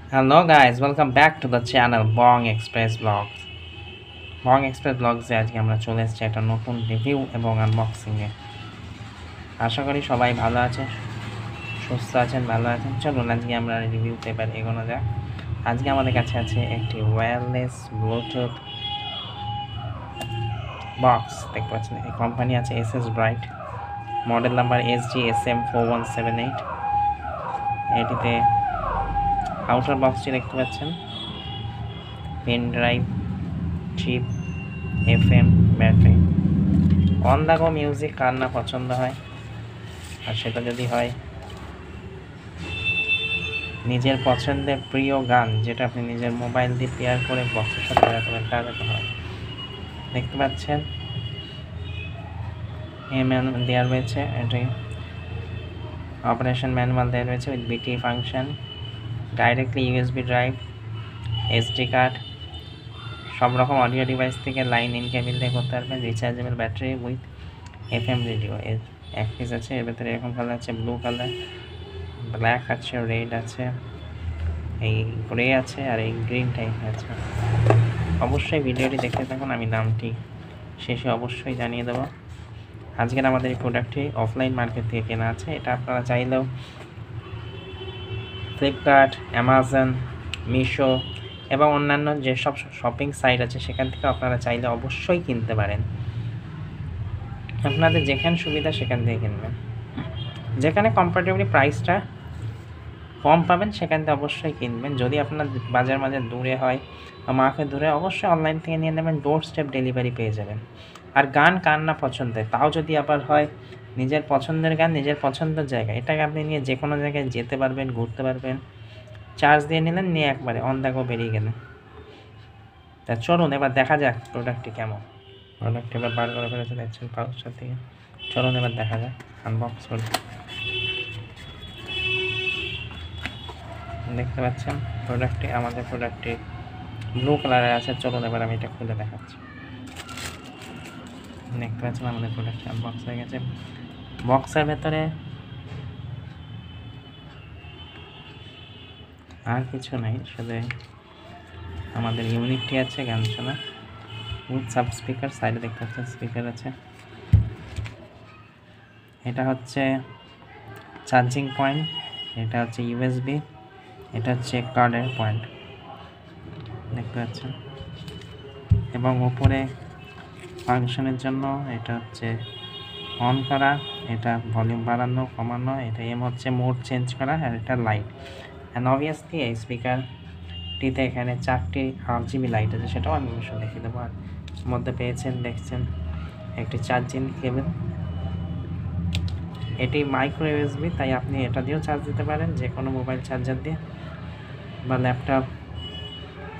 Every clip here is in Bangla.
Hello guys, welcome back to the channel Bong Express Vlogs. Bong Express Vlogs আজকে আমরা চলে এসেছি একটা নতুন রিভিউ এবং আনবক্সিং এ। আশা করি সবাই ভালো আছেন, সুস্থ আছেন, ভালো আছেন। চলুন আজকে আমরা রিভিউতে এবার এগোনো যাক। আজকে আমাদের কাছে আছে একটি ওয়্যারলেস ব্লুটুথ বক্স, দেখতে পাচ্ছেন। এই কোম্পানি আছে SS bright, model number SGSM4178। এটিতে আউটার বক্সটি দেখতে পাচ্ছেন, pen drive, chip, FM, battery. On the go music কার না পছন্দ হয়, আর সেটা যদি হয় নিজের পছন্দের প্রিয় গান, যেটা আপনি নিজের মোবাইল দিয়ে পেয়ার করে বক্সের সাথে রাখবেন, তাহলে তো হয়। দেখতে পাচ্ছেন ম্যানুয়াল দেওয়া রয়েছে, এটি অপারেশন ম্যানুয়াল দেওয়া রয়েছে with BT function, directly USB drive, SD card, সব রকম অডিও ডিভাইস থেকে লাইন ইন কেবল দিয়ে করতে পারবেন, rechargeable battery with FM radio. এর এক পিস আছে, এর ভেতরে এরকম কালার আছে, ব্লু কালার, ব্ল্যাক আছে, রেড আছে, এই গ্রে আছে, আর এই গ্রিন টাইপ আছে। অবশ্যই ভিডিওটি দেখতে থাকুন, আমি দামটি শেষে অবশ্যই জানিয়ে দেবো। আজকের আমাদের এই প্রোডাক্টটি অফলাইন মার্কেট থেকে কেনা আছে। এটা আপনারা চাইলেও ফ্লিপকার্ট, অ্যামাজন, মিশো এবং অন্যান্য যেসব শপিং সাইট আছে সেখান থেকে আপনারা চাইলে অবশ্যই কিনতে পারেন। আপনাদের যেখানে সুবিধা সেখান থেকে কিনবেন, যেখানে কম্পারেটিভলি প্রাইসটা কম পাবেন সেখান থেকে অবশ্যই কিনবেন। যদি আপনার বাজার মাঝে দূরে হয় বা মাকে দূরে, অবশ্যই অনলাইন থেকে নিয়ে নেবেন, ডোর স্টেপ ডেলিভারি পেয়ে যাবেন। আর গান কার না পছন্দের, তাও যদি আবার হয় নিজের পছন্দের গান নিজের পছন্দের জায়গায়, এটাকে আপনি নিয়ে যে কোনো জায়গায় যেতে পারবেন, ঘুরতে পারবেন। চার্জ দিয়ে নিলেন, নিয়ে একবারে অন দ্য গো বেরিয়ে গেলেন। তা চলুন এবার দেখা যাক প্রোডাক্টটি কেমন। প্রোডাক্টটি এবার বার করে ফেলেছে, দেখছেন পাউচটার থেকে। চলুন এবার দেখা যাক, আনবক্স করে। দেখতে পাচ্ছেন প্রোডাক্টটি, আমাদের প্রোডাক্টটি ব্লু কালারের আছে। চলুন এবার আমি এটা খুলে দেখাচ্ছি। দেখতে পাচ্ছেন আমাদের প্রোডাক্টটি আনবক্স হয়ে গেছে। বক্সের ভেতরে আর কিছু নেই, শুধু আমাদের ইউনিটটি আছে, গান শোনা উইথ সাব স্পিকার। সাইডে দেখতে পাচ্ছেন স্পিকার আছে। এটা হচ্ছে চার্জিং পয়েন্ট, এটা হচ্ছে USB, এটা হচ্ছে কার্ডের পয়েন্ট, দেখতে পাচ্ছেন। এবং উপরে ফাংশনের জন্য এটা হচ্ছে অন করা, এটা ভলিউম বাড়ানো কমানো, এটা হচ্ছে মোড চেঞ্জ করা, আর এটা লাইট। অ্যান্ড অবভিয়াসলি এই স্পিকারটিতে এখানে 4টি RGB লাইট আছে, সেটাও আমি অবশ্যই দেখিয়ে দেবো। আর মধ্যে পেয়েছেন, দেখছেন একটি চার্জিং কেবল। এটি মাইক্রো USB, তাই আপনি এটা দিয়েও চার্জ দিতে পারেন, যে কোনো মোবাইল চার্জার দিয়ে বা ল্যাপটপ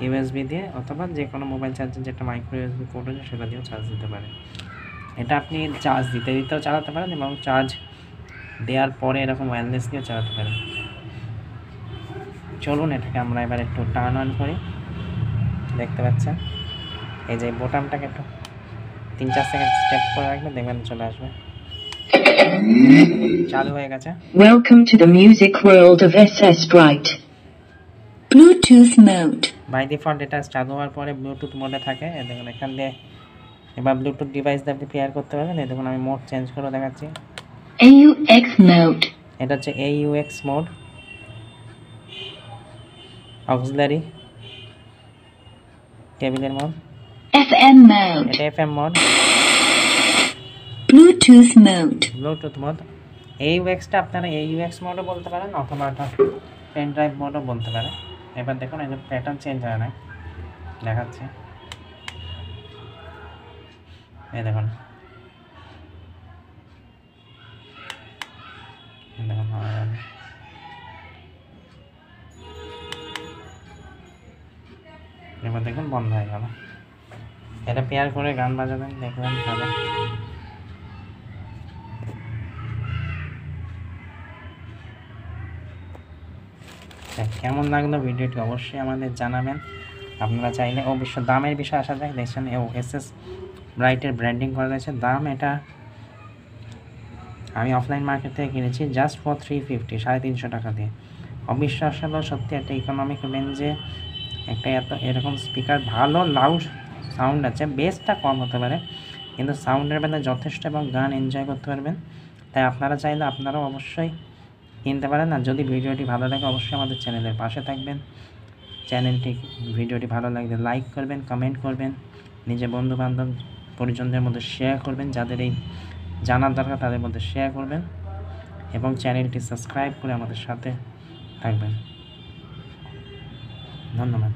USB দিয়ে, অথবা যে কোনো মোবাইল চার্জার যেটা মাইক্রো USB পোর্ট আছে সেটা দিয়েও চার্জ দিতে পারেন। এটা আপনি চার্জ দিতে দিতেও চালাতে পারেন এবং চার্জ দেওয়ার পরে এরকম ওয়্যারলেস দিয়েও চালাতে পারেন। চলুন এটাকে আমরা এবার একটু টার্ন অন করি। দেখতে পাচ্ছেন এই যে বোতামটাকে একটু 3-4 সেকেন্ড স্টেপ করে রাখবেন, দেখবেন চলে আসবে, চালু হয়ে গেছে। Welcome to the music world of SS Bright. Bluetooth mode. By default এটা চালু হওয়ার পরে ব্লুটুথ মোডে থাকে। দেখুন এখান দিয়ে এবার ব্লুটুথ ডিভাইস দিয়ে আপনি পেয়ার করতে পারবেন। এই দেখুন আমি মোড চেঞ্জ করে দেখাচ্ছি। AUX mode. এটা হচ্ছে AUX মোড, অক্সিলারি কেবলের মোড। FM mode. এটা FM mode, Bluetooth mode. Bluetooth mode. AUXটা আপনারা AUX মোডও বলতে পারেন, অথবা এটা পেন ড্রাইভ মোডও বলতে পারেন। এবার দেখুন এই যে প্যাটার্ন চেঞ্জ হয় না, দেখাচ্ছে, এই দেখুন দেখুন এবার দেখুন বন্ধ হয়ে গেল। এটা পেয়ার করে গান বাজাবেন, দেখবেন ভালো। কেমন লাগলো ভিডিওটি অবশ্যই আমাদের জানাবেন। আপনারা চাইলে অবশ্য দামের বিষয়ে আসা যায়। দেখছেন SS ব্রাইটের ব্র্যান্ডিং করা রয়েছে। দাম এটা আমি অফলাইন মার্কেট থেকে কিনেছি জাস্ট ফর 350, 350 টাকা দিয়ে। অবিশ্বাস হলো সত্যি একটা ইকোনমিক রেঞ্জে একটা এরকম স্পিকার ভালো লাউড সাউন্ড আছে, বেসটা কম হতে পারে কিন্তু সাউন্ডের বেলায় যথেষ্ট এবং গান এনজয় করতে পারবেন। তাই আপনারা চাইলে আপনারাও অবশ্যই কিনতে পারেন। আর যদি ভিডিওটি ভালো লাগে অবশ্যই আমাদের চ্যানেলের পাশে থাকবেন। ভিডিওটি ভালো লাগলে লাইক করবেন, কমেন্ট করবেন, নিজের বন্ধুবান্ধব পরিজনদের মধ্যে শেয়ার করবেন, যাদের এই জানার দরকার তাদের মধ্যে শেয়ার করবেন এবং চ্যানেলটি সাবস্ক্রাইব করে আমাদের সাথে থাকবেন। ধন্যবাদ।